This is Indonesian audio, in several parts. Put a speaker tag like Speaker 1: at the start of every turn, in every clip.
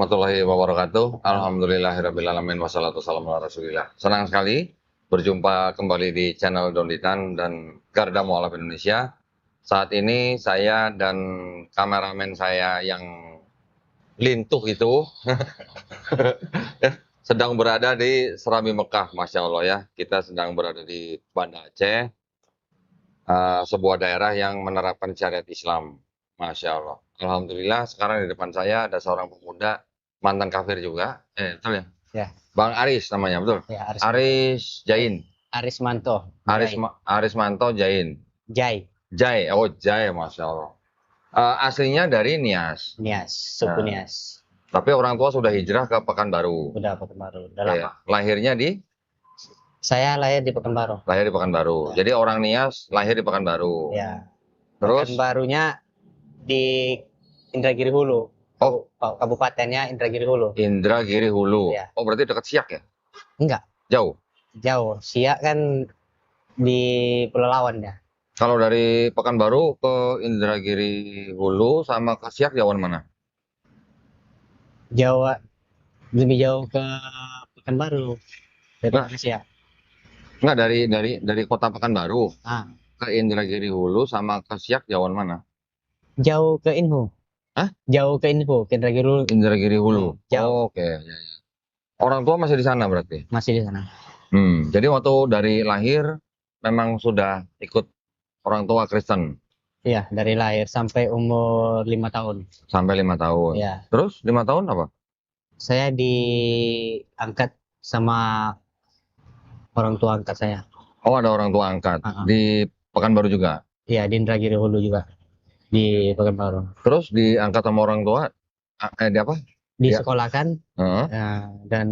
Speaker 1: Warahmatullahi wabarakatuh. Alhamdulillahirrabbilalamin. Wassalatu wassalamu ala rasulillah. Senang sekali berjumpa kembali di channel Donditan dan Garda Mualaf Indonesia. Saat ini saya dan kameramen saya yang lintuh itu sedang berada di Serambi Mekah, Masya Allah ya. Kita sedang berada di Banda Aceh, sebuah daerah yang menerapkan syariat Islam. Masya Allah. Alhamdulillah sekarang di depan saya ada seorang pemuda mantan kafir juga. Betul ya?
Speaker 2: Ya,
Speaker 1: Bang Aris namanya, betul?
Speaker 2: ya
Speaker 1: Aris Jain.
Speaker 2: Arismanto,
Speaker 1: Aris Manto Jain.
Speaker 2: Jai,
Speaker 1: Jai, oh Jai, Masya Allah. Aslinya dari Nias.
Speaker 2: Nias, suku
Speaker 1: Nah,
Speaker 2: Nias.
Speaker 1: tapi orang tua sudah hijrah ke Pekanbaru.
Speaker 2: Udah Pekanbaru, udah
Speaker 1: Iya.
Speaker 2: lama.
Speaker 1: Lahirnya
Speaker 2: Saya lahir di Pekanbaru.
Speaker 1: lahir di Pekanbaru.
Speaker 2: Ya.
Speaker 1: Jadi orang Nias lahir di Pekanbaru.
Speaker 2: Ya,
Speaker 1: Terus,
Speaker 2: Pekanbarunya di Indragiri Hulu.
Speaker 1: oh
Speaker 2: Kabupatennya Indragiri Hulu.
Speaker 1: Indragiri Hulu.
Speaker 2: Ya.
Speaker 1: Oh berarti dekat Siak ya?
Speaker 2: Enggak,
Speaker 1: Jauh.
Speaker 2: jauh. Siak kan di Pulau Lawan ya.
Speaker 1: Kalau dari Pekanbaru ke Indragiri Hulu sama ke Siak jauhan mana?
Speaker 2: Jawa lebih jauh ke Pekanbaru daripada ke Siak.
Speaker 1: Enggak, dari kota Pekanbaru
Speaker 2: Ah,
Speaker 1: ke Indragiri Hulu sama ke Siak jauhan mana?
Speaker 2: jauh ke Inhu.
Speaker 1: Hah?
Speaker 2: Jauh ke Inhu, ke Indragiri Hulu.
Speaker 1: Indragiri Hulu.
Speaker 2: Jauh.
Speaker 1: Oh, oke. Ya, ya. Orang tua masih di sana berarti.
Speaker 2: Masih di sana.
Speaker 1: Jadi waktu dari lahir memang sudah ikut orang tua Kristen
Speaker 2: Iya, dari lahir sampai umur 5 tahun.
Speaker 1: sampai 5 tahun.
Speaker 2: Ya,
Speaker 1: Terus 5 tahun apa?
Speaker 2: saya diangkat sama orang tua angkat saya.
Speaker 1: Oh, ada orang tua angkat di Pekanbaru juga.
Speaker 2: Iya, di Indragiri Hulu juga di Pekanbaru.
Speaker 1: Terus diangkat sama orang tua di apa? Iya.
Speaker 2: Disekolahkan
Speaker 1: Heeh.
Speaker 2: dan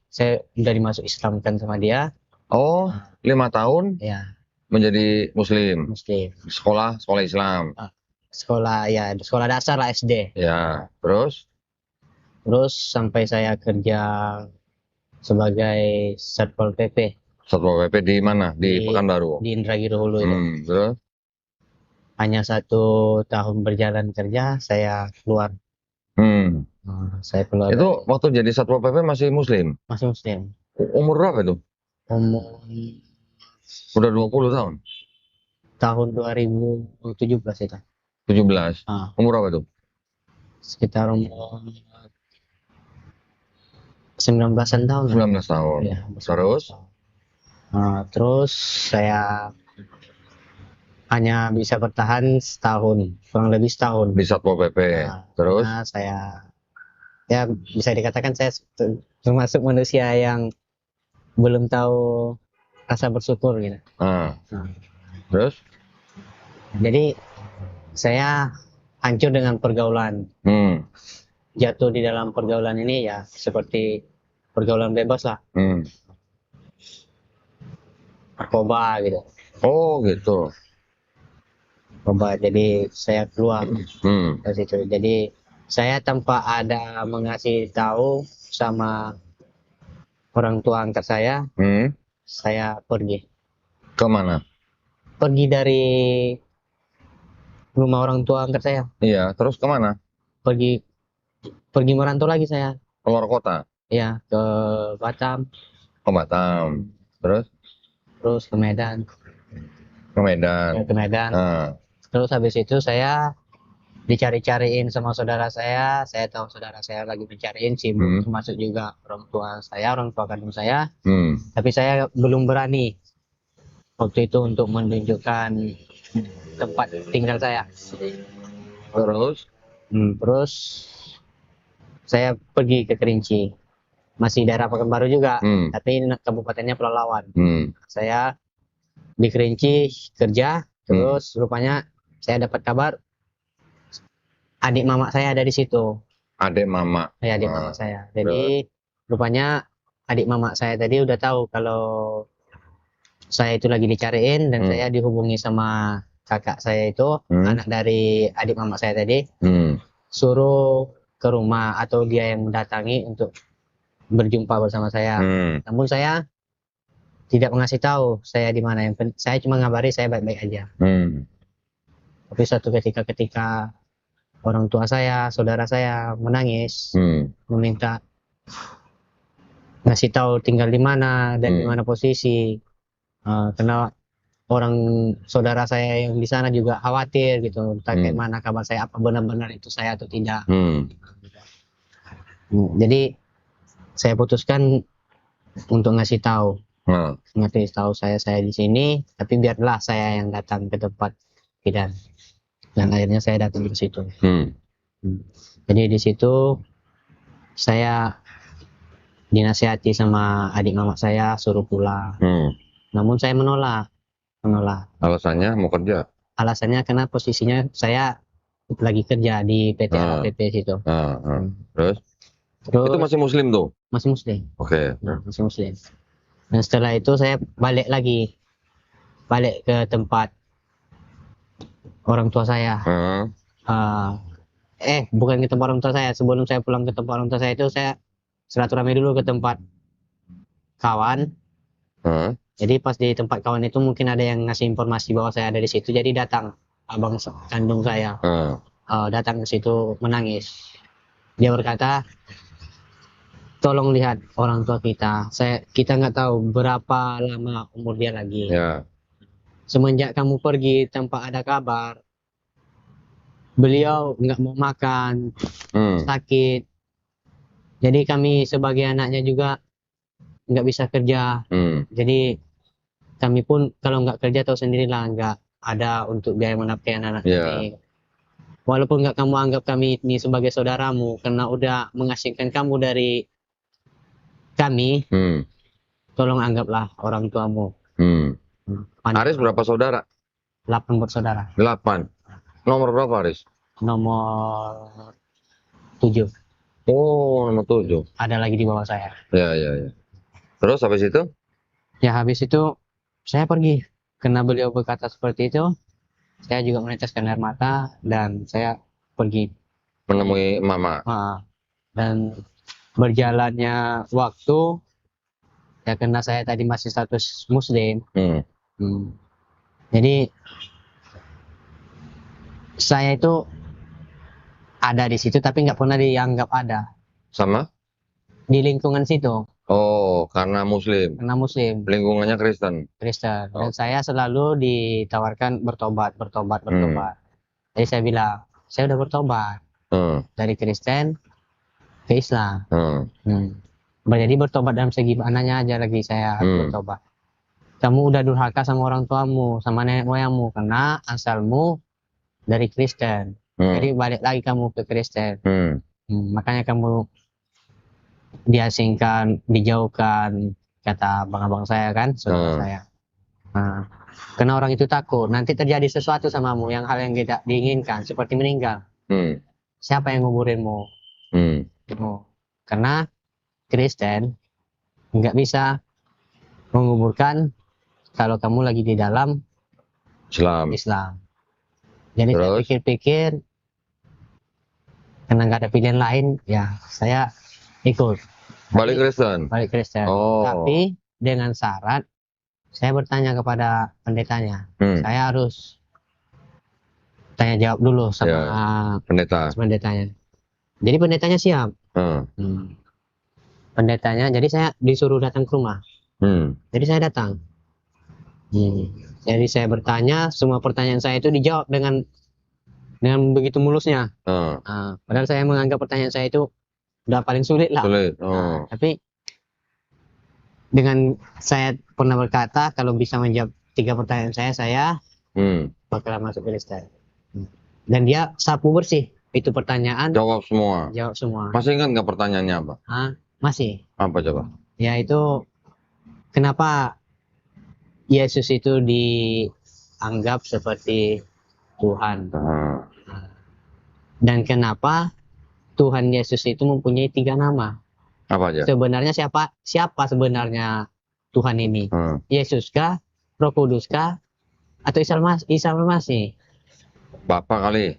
Speaker 2: saya udah dimasuk Islamkan sama dia.
Speaker 1: Oh, 5 tahun
Speaker 2: Ya,
Speaker 1: menjadi Muslim.
Speaker 2: Muslim.
Speaker 1: Sekolah Islam.
Speaker 2: Sekolah dasar lah SD.
Speaker 1: Ya, terus
Speaker 2: Terus sampai saya kerja sebagai Satpol PP
Speaker 1: Satpol PP di mana? Di Pekanbaru.
Speaker 2: di Indragiri Hulu itu.
Speaker 1: Terus
Speaker 2: Hanya 1 tahun berjalan kerja, saya keluar. Saya keluar.
Speaker 1: itu waktu jadi Satpol PP masih Muslim.
Speaker 2: Masih Muslim.
Speaker 1: Umur berapa itu?
Speaker 2: Umur
Speaker 1: Udah 20 tahun.
Speaker 2: tahun 2017 itu.
Speaker 1: 17. Umur berapa itu?
Speaker 2: Sekitar umur 19-an tahun.
Speaker 1: 19 tahun.
Speaker 2: Ya,
Speaker 1: Terus?
Speaker 2: Terus saya hanya bisa bertahan setahun, kurang lebih setahun.
Speaker 1: Di Satpol PP. Terus?
Speaker 2: Karena saya, ya bisa dikatakan saya termasuk manusia yang belum tahu rasa bersyukur gitu.
Speaker 1: Terus?
Speaker 2: Jadi saya hancur dengan pergaulan. Jatuh di dalam pergaulan ini ya seperti pergaulan bebas lah. Narkoba gitu.
Speaker 1: Oh gitu.
Speaker 2: Narkoba, jadi saya keluar dari situ. Jadi saya tanpa ada mengasih tahu sama orang tua angkat saya pergi.
Speaker 1: Kemana?
Speaker 2: Pergi dari rumah orang tua angkat saya.
Speaker 1: Iya, terus kemana?
Speaker 2: Pergi merantau lagi saya.
Speaker 1: Keluar kota?
Speaker 2: Ya, ke Batam.
Speaker 1: Ke Batam. Terus
Speaker 2: ke Medan.
Speaker 1: Ke Medan.
Speaker 2: Ya, ke Medan. Terus habis itu saya dicari-cariin sama saudara saya tahu saudara saya lagi mencariin sibuk, termasuk juga orang tua kandung saya. Tapi saya belum berani waktu itu untuk menunjukkan tempat tinggal saya. Terus saya pergi ke Kerinci, masih daerah Pekanbaru juga, tapi kabupatennya Pulau Lawan. Saya di Kerinci kerja, terus rupanya saya dapat kabar adik mama saya ada di situ.
Speaker 1: Adik mama?
Speaker 2: Ya, adik mama saya. Jadi rupanya adik mama saya tadi udah tahu kalau saya itu lagi dicariin dan saya dihubungi sama kakak saya itu, anak dari adik mama saya tadi, suruh ke rumah atau dia yang mendatangi untuk berjumpa bersama saya. Namun saya tidak mengasih tahu saya di mana. Saya cuma ngabari saya baik-baik aja. Tapi suatu ketika orang tua saya, saudara saya menangis, meminta ngasih tahu tinggal di mana dan di mana posisi. Karena orang saudara saya yang di sana juga khawatir gitu, entah kayak mana kabar saya, apa benar-benar itu saya atau tidak. Jadi saya putuskan untuk ngasih tahu saya di sini, tapi biarlah saya yang datang ke tempat bidan. Dan akhirnya saya datang ke situ. Jadi di situ saya dinasihati sama adik mama saya suruh pulang. Namun saya menolak.
Speaker 1: Alasannya mau kerja?
Speaker 2: Alasannya karena posisinya saya lagi kerja di PT LPP situ.
Speaker 1: Terus itu masih muslim tuh?
Speaker 2: Masih muslim.
Speaker 1: Oke.
Speaker 2: Masih muslim. Dan setelah itu saya balik ke tempat orang tua saya. Bukan ke tempat orang tua saya. Sebelum saya pulang ke tempat orang tua saya itu saya silaturahmi dulu ke tempat kawan. Jadi pas di tempat kawan itu mungkin ada yang ngasih informasi bahwa saya ada di situ. Jadi datang abang kandung saya, datang ke situ menangis. Dia berkata, tolong lihat orang tua kita. Kita nggak tahu berapa lama umur dia lagi. Semenjak kamu pergi tanpa ada kabar, beliau nggak mau makan, sakit. Jadi kami sebagai anaknya juga nggak bisa kerja. Jadi kami pun kalau nggak kerja tahu sendirilah, nggak ada untuk biaya menafkahi anak-anak ini. Walaupun nggak kamu anggap kami ini sebagai saudaramu, karena udah mengasingkan kamu dari kami, tolong anggaplah orang tuamu.
Speaker 1: Aris berapa saudara?
Speaker 2: 8 bersaudara.
Speaker 1: 8. Nomor berapa Aris?
Speaker 2: Nomor 7.
Speaker 1: Oh, nomor 7.
Speaker 2: Ada lagi di bawah saya.
Speaker 1: Ya. Terus habis itu?
Speaker 2: Ya habis itu saya pergi. Karena beliau berkata seperti itu, saya juga meneteskan air mata dan saya pergi
Speaker 1: menemui mama.
Speaker 2: Dan berjalannya waktu, ya karena saya tadi masih status muslim, jadi saya itu ada di situ tapi nggak pernah dianggap ada.
Speaker 1: Sama?
Speaker 2: Di lingkungan situ.
Speaker 1: Oh, karena muslim.
Speaker 2: Karena muslim.
Speaker 1: Lingkungannya Kristen.
Speaker 2: Dan saya selalu ditawarkan bertobat. Jadi saya bilang, saya udah bertobat dari Kristen ke Islam. Jadi bertobat dalam segi mananya aja lagi saya bertobat. Kamu udah durhaka sama orang tuamu, sama nenek moyangmu, karena asalmu dari Kristen. Jadi balik lagi kamu ke Kristen. Makanya kamu diasingkan, dijauhkan, kata abang-abang saya kan, saudara saya. Karena orang itu takut nanti terjadi sesuatu samamu, hal yang tidak diinginkan, seperti meninggal. Siapa yang nguburinmu? Karena Kristen nggak bisa menguburkan kalau kamu lagi di dalam Islam. Jadi saya pikir-pikir, karena nggak ada pilihan lain, ya saya ikut balik Kristen. Tapi dengan syarat saya bertanya kepada pendetanya. Saya harus tanya jawab dulu sama pendetanya. Jadi pendetanya siap. Pendetanya, jadi saya disuruh datang ke rumah. Jadi saya datang. Jadi saya bertanya, semua pertanyaan saya itu dijawab dengan begitu mulusnya. Padahal saya menganggap pertanyaan saya itu udah paling sulit lah. Tapi dengan saya pernah berkata kalau bisa menjawab 3 pertanyaan saya bakal masuk Kristen. Dan dia sapu bersih itu pertanyaan.
Speaker 1: Jawab semua. Masih ingat nggak pertanyaannya apa?
Speaker 2: Masih.
Speaker 1: Apa coba?
Speaker 2: Ya itu, kenapa Yesus itu dianggap seperti Tuhan? Dan kenapa Tuhan Yesus itu mempunyai 3 nama?
Speaker 1: Apa aja?
Speaker 2: Sebenarnya siapa sebenarnya Tuhan ini? Yesus kah, Roh Kudus kah, atau Isa Almasih?
Speaker 1: Bapa kali.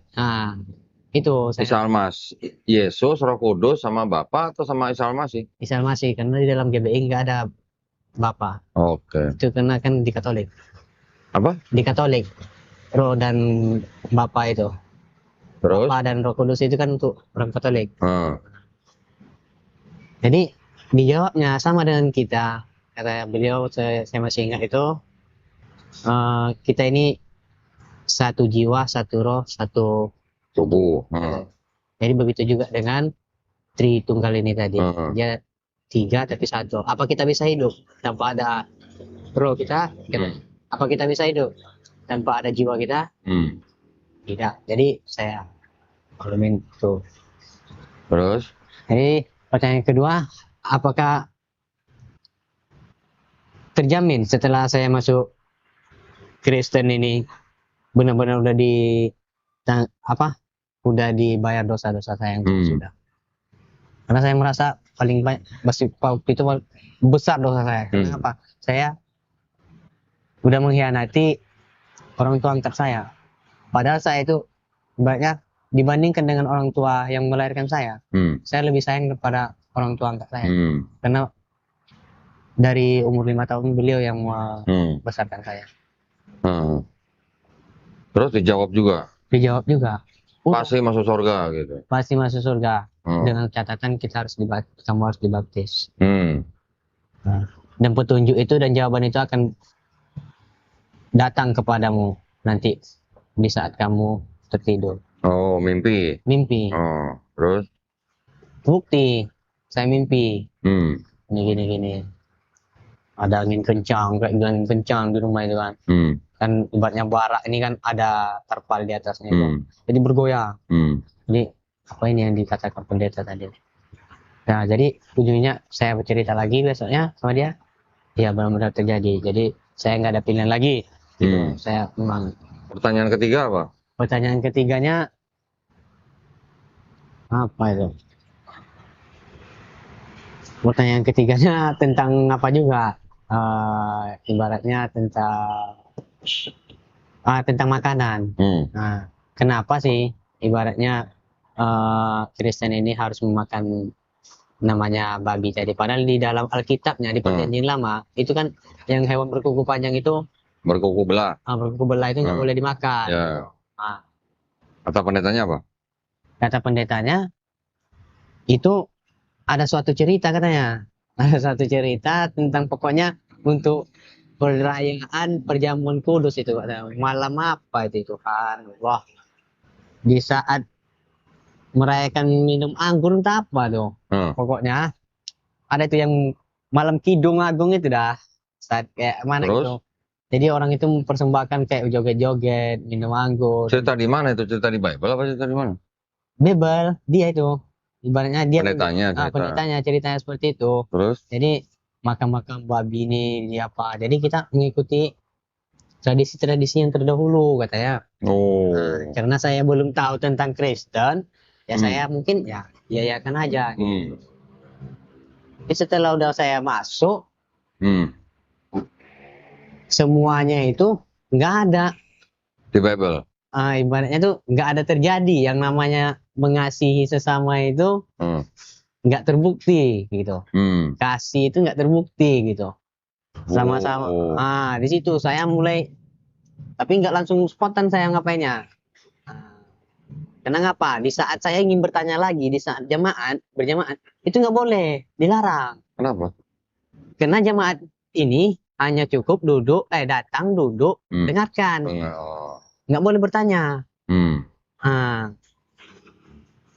Speaker 2: Itu
Speaker 1: Isa Almasih, Yesus, Roh Kudus sama Bapa atau sama Isa Almasih?
Speaker 2: Isa Almasih, karena di dalam GBI nggak ada Bapa. Itu karena kan di Katolik.
Speaker 1: Apa?
Speaker 2: Di Katolik, Roh dan Bapa itu.
Speaker 1: Terus?
Speaker 2: Bapa dan Roh Kudus itu kan untuk orang Katolik.
Speaker 1: Hmm.
Speaker 2: Jadi dijawabnya sama dengan kita. Kata beliau, saya masih ingat itu, kita ini satu jiwa, satu roh, satu
Speaker 1: Tubuh.
Speaker 2: Jadi begitu juga dengan Tritunggal ini tadi. Dia tiga tapi satu. Apa kita bisa hidup tanpa ada roh kita? Apa kita bisa hidup tanpa ada jiwa kita? Tidak. Jadi saya maklumin itu.
Speaker 1: Terus?
Speaker 2: Jadi pertanyaan kedua, apakah terjamin setelah saya masuk Kristen ini benar-benar udah dibayar dosa-dosa saya yang sudah. Karena saya merasa paling banyak waktu itu besar dosa saya. Kenapa? Saya udah mengkhianati orang tua angkat saya. Padahal saya itu banyak dibandingkan dengan orang tua yang melahirkan saya lebih sayang kepada orang tua angkat saya. Karena dari umur 5 tahun beliau yang membesarkan saya.
Speaker 1: Terus dijawab juga?
Speaker 2: Dijawab juga.
Speaker 1: Pasti masuk surga gitu? Pasti
Speaker 2: masuk surga. Dengan catatan kamu harus dibaptis. Nah, dan petunjuk itu dan jawaban itu akan datang kepadamu nanti di saat kamu tertidur.
Speaker 1: Oh, mimpi? Mimpi. Oh, terus?
Speaker 2: Bukti, saya mimpi. Gini. Ada angin kencang, kayak angin kencang di rumah itu kan. Kan ibaratnya barak ini kan ada terpal di atasnya itu. Jadi bergoyang. Jadi apa ini yang dikatakan pendeta tadi? Nah, jadi ujungnya saya bercerita lagi besoknya sama dia. Ya benar-benar terjadi. Jadi saya nggak ada pilihan lagi. Gitu. Saya memang.
Speaker 1: Pertanyaan ketiga apa?
Speaker 2: Pertanyaan ketiganya apa itu? Pertanyaan ketiganya tentang apa juga? Ibaratnya tentang makanan. Nah, kenapa sih ibaratnya Kristen ini harus memakan namanya babi tadi? Padahal di dalam Alkitabnya di Perjanjian Lama itu kan yang hewan berkuku panjang itu
Speaker 1: berkuku belah.
Speaker 2: Berkuku belah itu nggak boleh dimakan.
Speaker 1: Kata pendetanya apa?
Speaker 2: Kata pendetanya itu ada suatu cerita katanya. Ada satu cerita tentang pokoknya untuk perayaan perjamuan kudus itu katanya. Malam apa itu Tuhan? Wah, di saat merayakan minum anggur entah apa tuh. Pokoknya ada itu yang malam Kidung Agung itu dah. Saat kayak mana gitu. Jadi orang itu mempersembahkan kayak joget-joget, minum anggur.
Speaker 1: Cerita di mana itu? Cerita di Bible apa cerita di mana?
Speaker 2: Bible, dia itu. Ibaratnya dia
Speaker 1: pendetanya
Speaker 2: ceritanya seperti itu.
Speaker 1: Terus?
Speaker 2: Jadi makan-makan babi ini dia apa? Jadi kita mengikuti tradisi-tradisi yang terdahulu katanya. Nah, karena saya belum tahu tentang Kristen, ya saya mungkin ya kan aja. Tapi setelah udah saya masuk, semuanya itu nggak ada
Speaker 1: di Bible.
Speaker 2: Ibaratnya tuh nggak ada terjadi yang namanya mengasihi sesama itu nggak terbukti gitu. Kasih itu nggak terbukti gitu. Sama-sama. Di situ saya mulai, tapi nggak langsung spontan saya ngapainnya. Kenapa? Di saat saya ingin bertanya lagi, di saat berjamaat itu nggak boleh, dilarang.
Speaker 1: Kenapa?
Speaker 2: Karena jamaat ini hanya cukup datang duduk, dengarkan. Nggak boleh bertanya.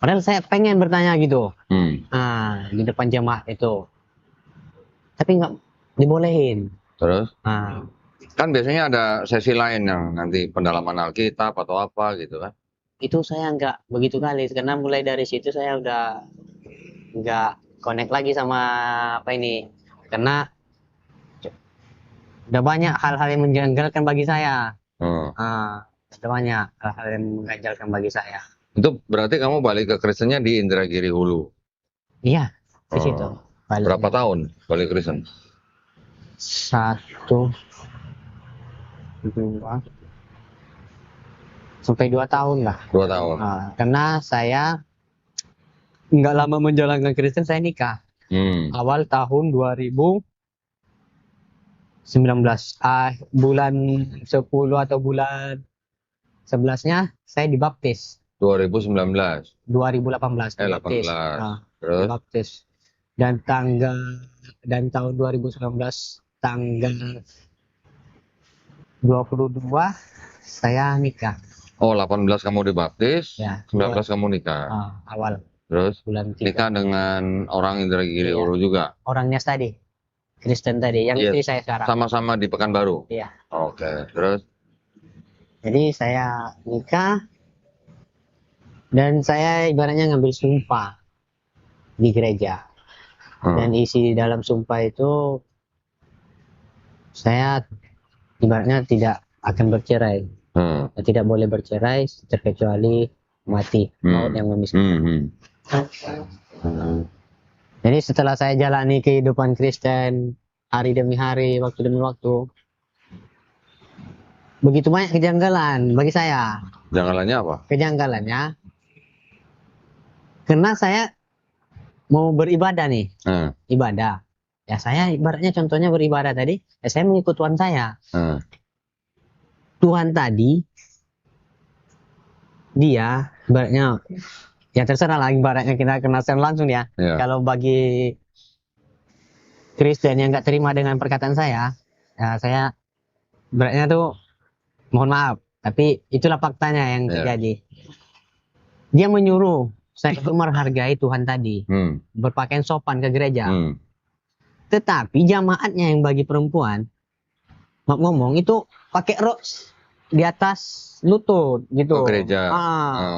Speaker 2: Padahal saya pengen bertanya gitu. Di depan jemaat itu. Tapi nggak dibolehin.
Speaker 1: Terus? Kan biasanya ada sesi lain yang nanti pendalaman Alkitab atau apa gitu kan?
Speaker 2: Itu saya nggak begitu kali. Karena mulai dari situ saya udah nggak connect lagi sama apa ini. Karena udah banyak hal-hal yang menjengkelkan bagi saya. Udah banyak hal-hal yang mengganjalkan bagi saya.
Speaker 1: Itu berarti kamu balik ke Kristennya di Indragiri Hulu?
Speaker 2: Iya, di situ.
Speaker 1: Berapa tahun balik Kristen?
Speaker 2: 1, 2, sampai 2 tahun lah.
Speaker 1: 2 tahun.
Speaker 2: Karena saya nggak lama menjalankan Kristen, saya nikah. Awal tahun 2019. Bulan 10 atau bulan 11-nya saya dibaptis.
Speaker 1: 2019.
Speaker 2: 2018
Speaker 1: 18.
Speaker 2: Nah,
Speaker 1: Terus?
Speaker 2: baptis. Dan tahun 2019 tanggal 22 saya nikah.
Speaker 1: Oh, 18 kamu dibaptis,
Speaker 2: Ya,
Speaker 1: 19 kamu nikah.
Speaker 2: awal
Speaker 1: Terus
Speaker 2: bulan 3.
Speaker 1: nikah dengan orang Indragiri
Speaker 2: Iya.
Speaker 1: Uru juga.
Speaker 2: Orangnya tadi, Kristen tadi, yang
Speaker 1: Iya,
Speaker 2: istri saya sekarang.
Speaker 1: sama-sama di Pekanbaru.
Speaker 2: Iya.
Speaker 1: Oke, terus?
Speaker 2: Jadi saya nikah dan saya ibaratnya ngambil sumpah di gereja. Dan isi dalam sumpah itu saya ibaratnya tidak akan bercerai. Tidak boleh bercerai terkecuali mati, maut yang memisahkan. Jadi setelah saya jalani kehidupan Kristen hari demi hari, waktu demi waktu, begitu banyak kejanggalan bagi saya.
Speaker 1: Kejanggalannya apa?
Speaker 2: Kejanggalannya karena saya mau beribadah nih, ibadah. Ya saya ibaratnya contohnya beribadah tadi, ya saya mengikut Tuhan saya. Tuhan tadi dia ibaratnya ya terserah lah, ibaratnya kita kenal langsung ya. Kalau bagi Kristen yang nggak terima dengan perkataan saya, ya saya ibaratnya tuh mohon maaf, tapi itulah faktanya yang terjadi. Dia menyuruh saya itu menghargai Tuhan tadi, berpakaian sopan ke gereja. Tetapi jamaatnya yang bagi perempuan ngomong itu pakai rok di atas lutut gitu.
Speaker 1: Gereja.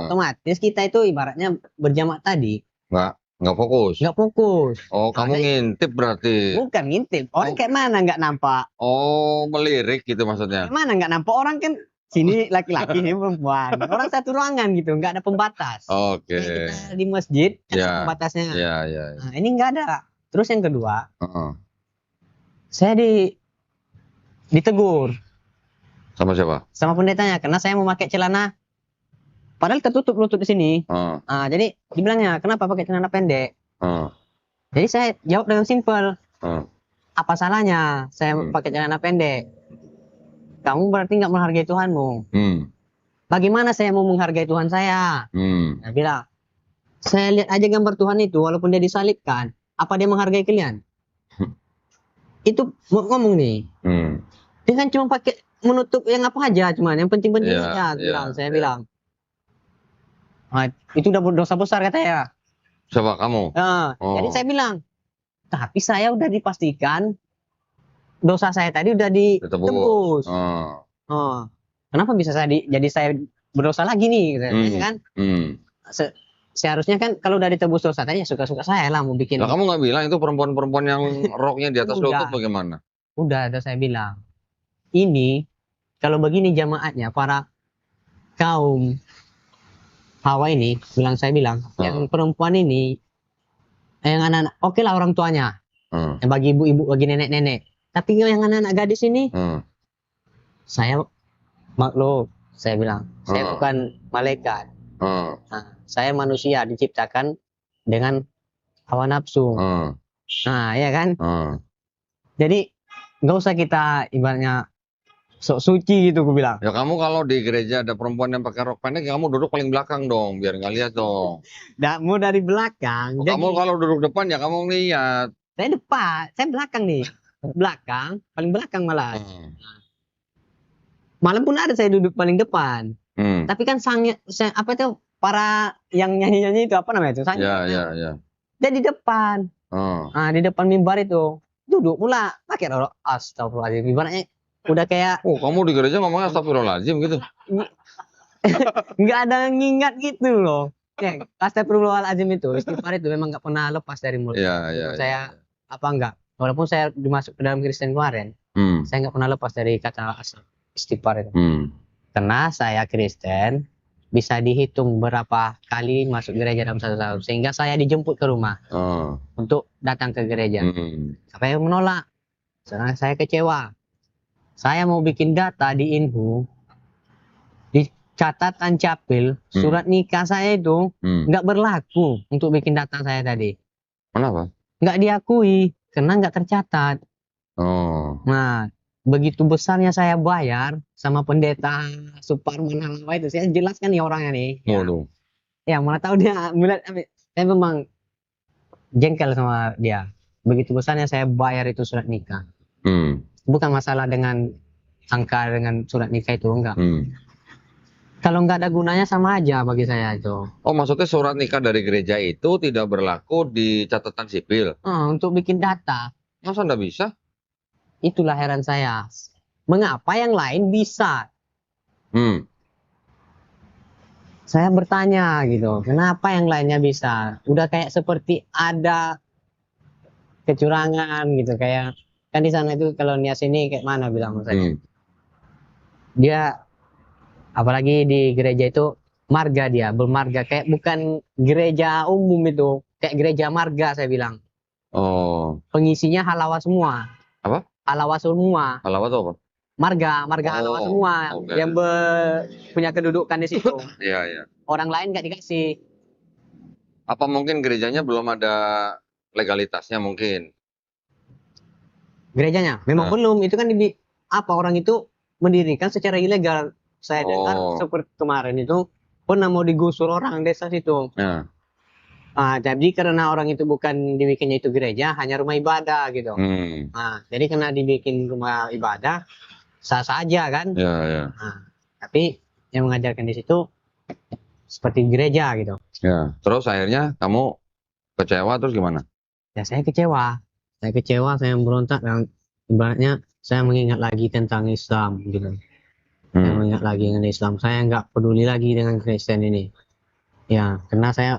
Speaker 2: Otomatis kita itu ibaratnya berjamaah tadi
Speaker 1: nggak fokus.
Speaker 2: Nggak fokus.
Speaker 1: Oh, kamu ngintip berarti?
Speaker 2: Bukan ngintip. Orang kayak mana nggak nampak?
Speaker 1: Oh, melirik gitu maksudnya?
Speaker 2: Kayak mana nggak nampak? Orang kan sini laki-laki, ini perempuan. Orang satu ruangan gitu, nggak ada pembatas.
Speaker 1: Oke.
Speaker 2: Kita di masjid kan ada pembatasnya.
Speaker 1: Iya.
Speaker 2: Nah, ini nggak ada. Terus yang kedua, saya ditegur.
Speaker 1: Sama siapa?
Speaker 2: Sama pendetanya, karena saya memakai celana padahal tertutup lutut di sini. Jadi dibilangnya, kenapa pakai celana pendek? Jadi saya jawab dengan simpel. Apa salahnya saya pakai celana pendek? Kamu berarti nggak menghargai Tuhanmu. Bagaimana saya mau menghargai Tuhan saya? Saya bilang, saya lihat aja gambar Tuhan itu, walaupun dia disalibkan, apa dia menghargai kalian? Itu ngomong nih. Dia kan cuma pakai menutup yang apa aja, cuman yang penting-penting aja. Saya bilang. Nah, itu udah dosa besar katanya.
Speaker 1: Coba kamu.
Speaker 2: Jadi saya bilang, tapi saya udah dipastikan dosa saya tadi udah ditebus. Kenapa bisa jadi saya berdosa lagi nih, kan? Seharusnya kan kalau udah ditebus dosa tadi ya suka-suka saya lah mau bikin.
Speaker 1: Nah, kamu nggak bilang itu perempuan-perempuan yang roknya di atas lutut bagaimana?
Speaker 2: Udah saya bilang. Ini kalau begini jamaatnya para kaum Hawa ini saya bilang yang perempuan ini yang anak-anak oke lah orang tuanya, yang bagi ibu-ibu bagi nenek-nenek, tapi yang anak-anak gadis ini saya maklum, saya bilang saya bukan malaikat, saya manusia diciptakan dengan hawa nafsu. Ya kan, jadi nggak usah kita ibaratnya sok suci gitu, gue bilang.
Speaker 1: Ya kamu kalau di gereja ada perempuan yang pakai rok pendek, kamu duduk paling belakang dong, biar nggak lihat dong.
Speaker 2: Mau dari belakang.
Speaker 1: Kamu kalau duduk depan ya kamu lihat.
Speaker 2: Saya depan, saya belakang nih, belakang, paling belakang malah. Malam pun ada saya duduk paling depan. Tapi kan apa itu para yang nyanyi-nyanyi itu apa namanya itu?
Speaker 1: Ya.
Speaker 2: Dia di depan. Di depan mimbar itu duduk pula pakai rok. Astagfirullahaladzim, ibaratnya udah kayak
Speaker 1: kamu di gereja ngomongnya astagfirullahaladzim gitu.
Speaker 2: Nggak ada ngingat gitu loh. Astagfirullahaladzim itu istighfar itu memang nggak pernah lepas dari mulut. Saya apa enggak, walaupun saya dimasuk ke dalam Kristen kemarin, saya nggak pernah lepas dari kata istighfar itu. Karena saya Kristen, bisa dihitung berapa kali masuk gereja dalam satu tahun, sehingga saya dijemput ke rumah untuk datang ke gereja. Saya menolak, karena saya kecewa. Saya mau bikin data di Inhu, di catatan capil, surat nikah saya itu nggak berlaku untuk bikin data saya tadi.
Speaker 1: Kenapa?
Speaker 2: Nggak diakui, karena nggak tercatat. Nah, begitu besarnya saya bayar sama pendeta Suparman Halawa itu, saya jelaskan nih orangnya nih. Ya mana tahu dia melihat, saya memang jengkel sama dia. Begitu besarnya saya bayar itu surat nikah. Bukan masalah dengan angka dengan surat nikah itu, enggak. Kalau nggak ada gunanya sama aja bagi saya itu.
Speaker 1: Oh, maksudnya surat nikah dari gereja itu tidak berlaku di catatan sipil?
Speaker 2: Untuk bikin data,
Speaker 1: Masa nggak bisa?
Speaker 2: itulah heran saya. Mengapa yang lain bisa? Saya bertanya gitu, kenapa yang lainnya bisa? Udah kayak seperti ada kecurangan gitu, kayak kan di sana itu kalau niat sini kayak mana bilang saya. Dia apalagi di gereja itu marga, dia bermarga, kayak bukan gereja umum itu, kayak gereja marga saya bilang.
Speaker 1: Oh.
Speaker 2: Pengisinya halawa semua.
Speaker 1: Apa?
Speaker 2: Halawa semua.
Speaker 1: Halawa itu apa?
Speaker 2: Marga halawa semua
Speaker 1: okay.
Speaker 2: yang punya kedudukan di situ.
Speaker 1: Iya, iya.
Speaker 2: Orang lain nggak dikasih.
Speaker 1: Apa mungkin gerejanya belum ada legalitasnya mungkin?
Speaker 2: Gerejanya memang belum, itu kan apa orang itu mendirikan secara ilegal. Saya dengar seperti kemarin itu pernah mau digusur orang desa situ. Jadi karena orang itu bukan dibikinnya itu gereja, hanya rumah ibadah gitu. Jadi karena dibikin rumah ibadah, sah saja kan. Tapi yang mengajarkan di situ seperti gereja gitu.
Speaker 1: Terus akhirnya kamu kecewa, terus gimana?
Speaker 2: Ya saya kecewa, saya memberontak, dan ibaratnya saya mengingat lagi tentang Islam gitu. Saya mengingat lagi dengan Islam, saya nggak peduli lagi dengan Kristen ini. Ya, karena saya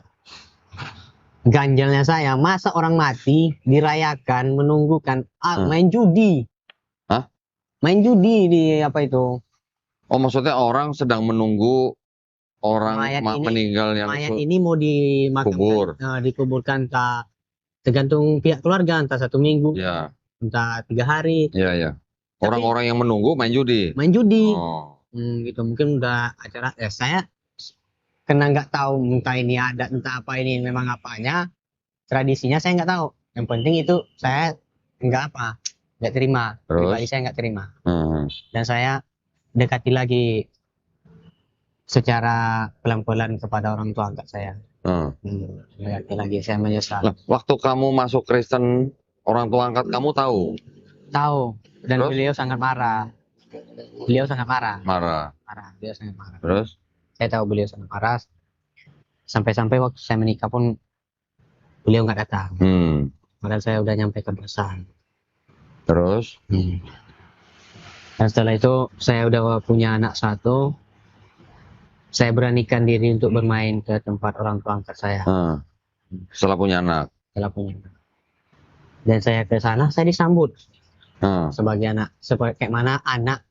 Speaker 2: ganjalnya saya, masa orang mati dirayakan, menunggukan main judi. Main judi di apa itu?
Speaker 1: Oh, maksudnya orang sedang menunggu orang meninggal yang
Speaker 2: mayat ini mau dimakamkan, dikuburkan, entah tergantung pihak keluarga, entah 1 minggu, entah 3 hari.
Speaker 1: Orang-orang yang menunggu main judi.
Speaker 2: Gitu, mungkin udah acara. Saya karena nggak tahu entah ini adat, entah apa ini memang apanya, tradisinya saya nggak tahu. Yang penting itu saya nggak terima. Pribadi saya nggak terima. Dan saya dekati lagi secara pelan-pelan kepada orang tua angkat saya. Dekati lagi, saya menyesal.
Speaker 1: Waktu kamu masuk Kristen, orang tua angkat kamu tahu? Tahu.
Speaker 2: Dan beliau sangat marah. Beliau sangat marah. Beliau sangat marah.
Speaker 1: Terus?
Speaker 2: Saya tahu beliau sangat marah. Sampai-sampai waktu saya menikah pun beliau nggak datang. Padahal saya udah nyampe ke pesan.
Speaker 1: Terus?
Speaker 2: Dan setelah itu saya udah punya anak 1. Saya beranikan diri untuk bermain ke tempat orang tua angkat saya.
Speaker 1: Setelah punya anak?
Speaker 2: Setelah punya anak. Dan saya ke sana, saya disambut sebagai anak, seperti kayak mana anak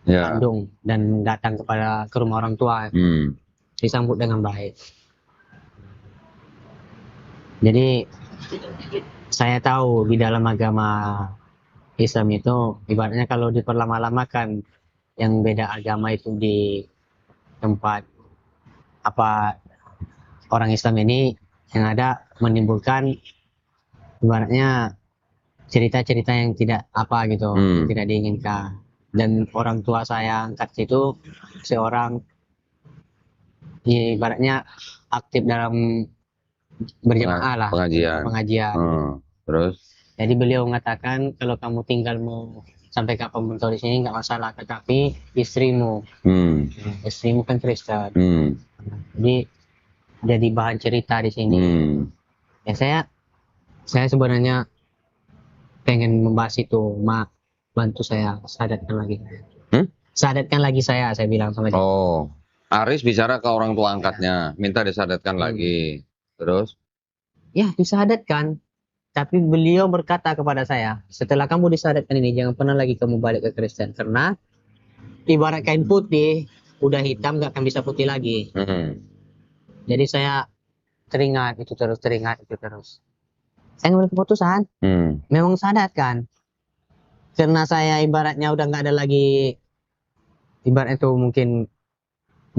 Speaker 2: kandung, dan datang ke rumah orang tua. Disambut dengan baik. Jadi saya tahu di dalam agama Islam itu ibaratnya kalau diperlama-lamakan yang beda agama itu di tempat apa orang Islam ini, yang ada menimbulkan ibaratnya cerita-cerita yang tidak apa gitu, tidak diinginkan. Dan orang tua saya angkat itu seorang ibaratnya aktif dalam berjamaah lah, pengajian.
Speaker 1: Terus?
Speaker 2: Jadi beliau mengatakan kalau kamu tinggal mau sampai kapan pun kau di sini nggak masalah, tetapi istrimu kan Kristen. Jadi bahan cerita di sini. Ya saya sebenarnya pengen membahas itu, bantu saya sadatkan lagi. Sadatkan lagi saya bilang sama dia.
Speaker 1: Aris bicara ke orang tua angkatnya, minta disadatkan lagi. Terus?
Speaker 2: Ya, disadatkan. Tapi beliau berkata kepada saya, setelah kamu disadatkan ini, jangan pernah lagi kamu balik ke Kristen. Karena ibarat kain putih, udah hitam gak akan bisa putih lagi. Jadi saya teringat itu terus. Saya ngambil keputusan, memang sadatkan. Karena saya ibaratnya udah nggak ada lagi, ibarat itu mungkin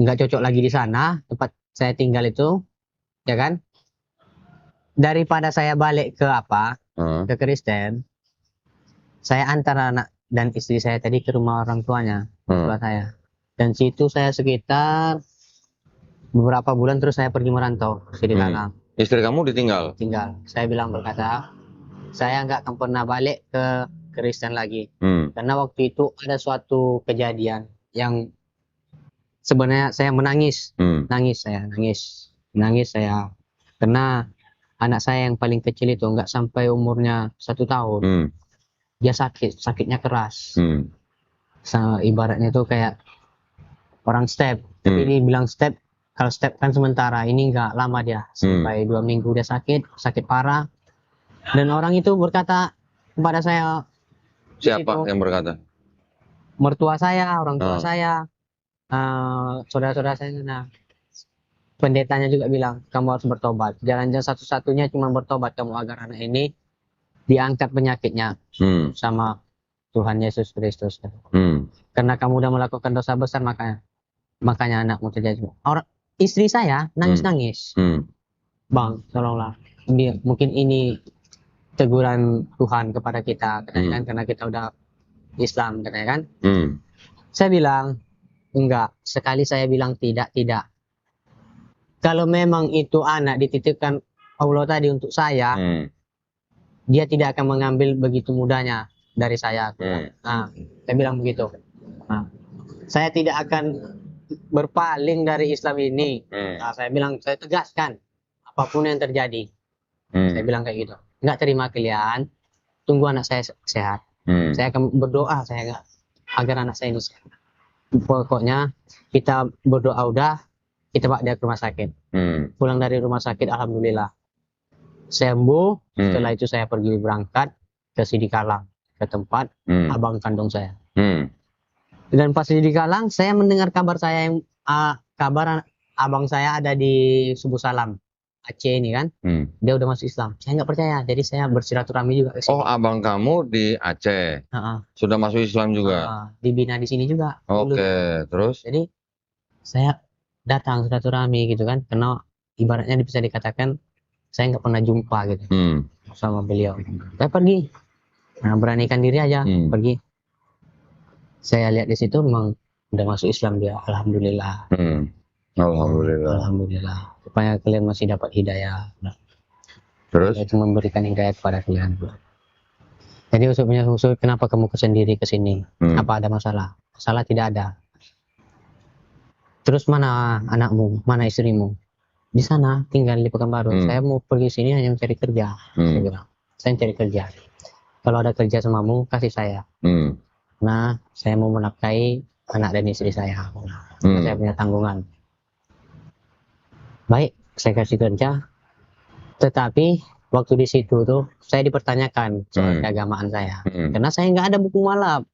Speaker 2: nggak cocok lagi di sana tempat saya tinggal itu, ya kan? Daripada saya balik ke Kristen, saya antar anak dan istri saya tadi ke rumah orang tuanya, tua saya. Dan situ saya sekitar beberapa bulan terus saya pergi merantau di Kalang.
Speaker 1: Istri kamu ditinggal?
Speaker 2: Tinggal. Saya bilang berkata, saya nggak akan pernah balik ke Kristen lagi. Karena waktu itu ada suatu kejadian yang sebenarnya saya menangis. Nangis saya. Karena anak saya yang paling kecil itu nggak sampai umurnya 1 tahun. Dia sakitnya keras. Ibaratnya itu kayak orang step. Tapi dia bilang step. Kalau step kan sementara, ini nggak lama dia. Sampai 2 minggu dia sakit parah. Dan orang itu berkata kepada saya.
Speaker 1: Siapa yang berkata?
Speaker 2: Mertua saya, orang tua saya, saudara-saudara saya. Nah, pendetanya juga bilang, kamu harus bertobat. Jalan-jalan satu-satunya cuma bertobat kamu agar anak ini diangkat penyakitnya sama Tuhan Yesus Kristus. Karena kamu udah melakukan dosa besar, makanya anakmu terjadi. Istri saya nangis-nangis. Bang, tolonglah. Mungkin ini teguran Tuhan kepada kita, kan? Karena kita udah Islam, kan? Saya bilang, enggak. Sekali saya bilang tidak. Kalau memang itu anak dititipkan Allah tadi untuk saya, dia tidak akan mengambil begitu mudahnya dari saya. Nah, saya bilang begitu. Nah, saya tidak akan berpaling dari Islam ini. Nah, saya bilang, saya tegaskan apapun yang terjadi. Saya bilang kayak gitu. Nggak terima kalian, tunggu anak saya sehat. Saya akan berdoa agar anak saya ini sehat. Pokoknya kita berdoa udah, kita bawa dia ke rumah sakit. Pulang dari rumah sakit, alhamdulillah sembuh. Setelah itu saya pergi berangkat ke Sidikalang, ke tempat abang kandung saya. Dan pas di Kalang, saya mendengar kabar kabar abang saya ada di Subuh Salam Aceh ini kan. Dia udah masuk Islam. Saya nggak percaya, jadi saya bersilaturahmi juga ke sini.
Speaker 1: Oh, abang kamu di Aceh. Sudah masuk Islam juga.
Speaker 2: Dibina di sini juga.
Speaker 1: Oke, terus?
Speaker 2: Jadi saya datang silaturahmi gitu kan, karena ibaratnya bisa dikatakan saya nggak pernah jumpa gitu sama beliau. Saya pergi, beranikan diri aja pergi. Saya lihat di situ memang udah masuk Islam dia, alhamdulillah. Alhamdulillah. Supaya kalian masih dapat hidayah.
Speaker 1: Terus?
Speaker 2: Itu memberikan hidayah kepada kalian. Jadi usul kenapa kamu sendiri ke sini? Apa ada masalah? Masalah tidak ada. Terus mana anakmu? Mana istrimu? Di sana tinggal di Pekanbaru. Saya mau pergi sini hanya mencari kerja. Saya bilang, saya cari kerja. Kalau ada kerja samamu, kasih saya. Nah, saya mau menafkahi anak dan istri saya. Saya punya tanggungan. Baik, saya kasih kerja. Tetapi waktu di situ tuh saya dipertanyakan soal keagamaan saya. Karena saya nggak ada buku mualaf.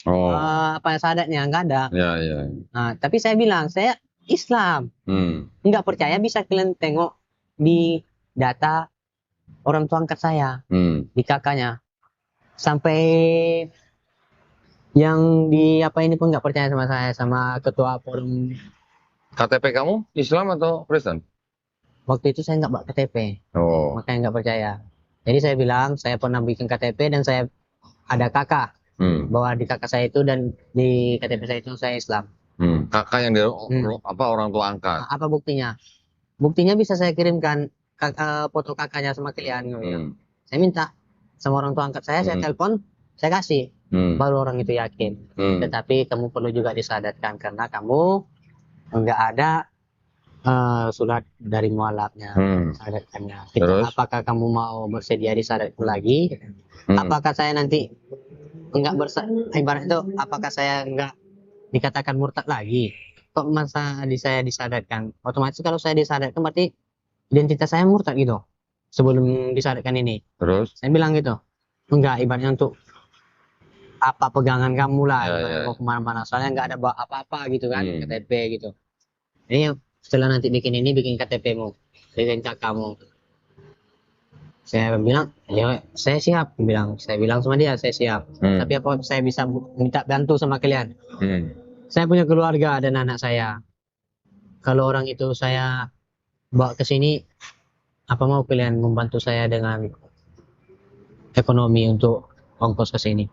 Speaker 2: Apa syahadatnya nggak ada. Nah, tapi saya bilang saya Islam. Nggak percaya bisa kalian tengok di data orang tua angkat saya, di kakaknya. Sampai yang di apa ini pun nggak percaya sama saya, sama ketua forum.
Speaker 1: KTP kamu Islam atau Kristen?
Speaker 2: Waktu itu saya nggak bawa KTP, makanya nggak percaya. Jadi saya bilang saya pernah bikin KTP dan saya ada kakak, bahwa di kakak saya itu dan di KTP saya itu saya Islam.
Speaker 1: Kakak yang orang tua angkat.
Speaker 2: Apa buktinya? Buktinya bisa saya kirimkan foto kakaknya sama kalian. Saya minta sama orang tua angkat saya telepon, saya kasih. Baru orang itu yakin. Tetapi kamu perlu juga disadarkan karena kamu nggak ada surat dari mualafnya. Sadarkannya. Apakah kamu mau bersedia disadarkan lagi? Apakah saya nanti ibarat itu, apakah saya nggak dikatakan murtad lagi? Kok masa saya disadarkan? Otomatis kalau saya disadarkan berarti identitas saya murtad gitu. Sebelum disadarkan ini.
Speaker 1: Terus?
Speaker 2: Saya bilang gitu. Enggak, ibaratnya untuk apa pegangan kamu lah, mau kemana-mana. Soalnya nggak ada apa-apa gitu kan, KTP gitu. Ini setelah nanti bikin KTP-mu, bikin kakakmu. Saya bilang, ya saya siap. Saya bilang sama dia, saya siap. Tapi apa saya bisa minta bantu sama kalian? Saya punya keluarga dan anak saya. Kalau orang itu saya bawa ke sini, apa mau kalian membantu saya dengan ekonomi untuk ongkos ke sini?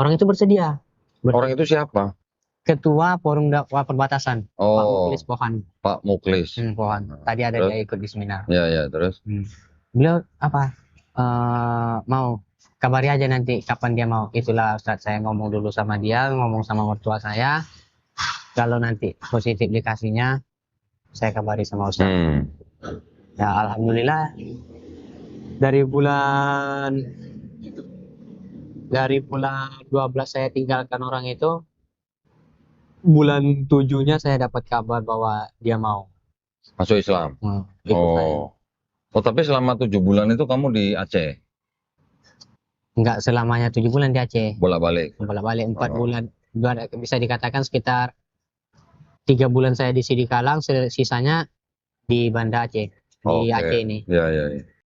Speaker 2: Orang itu bersedia.
Speaker 1: Orang itu siapa?
Speaker 2: Ketua Forum Dakwah Perbatasan, Pak
Speaker 1: Oh,
Speaker 2: Muklis Pohan.
Speaker 1: Pak Muklis.
Speaker 2: Pohan. Tadi ada
Speaker 1: Terus?
Speaker 2: dia ikut di seminar.
Speaker 1: Ya, terus.
Speaker 2: Beliau apa? Mau kabari aja nanti kapan dia mau. Itulah Ustadz, saya ngomong dulu sama dia, ngomong sama mertua saya. Kalau nanti positif dikasihnya, saya kabari sama Ustadz. Ya alhamdulillah dari bulan 12 saya tinggalkan orang itu, bulan 7-nya saya dapat kabar bahwa dia mau
Speaker 1: Masuk Islam.
Speaker 2: ikut saya.
Speaker 1: Oh, tapi selama 7 bulan itu kamu di Aceh?
Speaker 2: Enggak selamanya 7 bulan di Aceh.
Speaker 1: Bolak-balik?
Speaker 2: Bolak-balik 4 bulan. Bisa dikatakan sekitar 3 bulan saya di Sidikalang, sisanya di Banda Aceh. Di Aceh ini.
Speaker 1: Ya.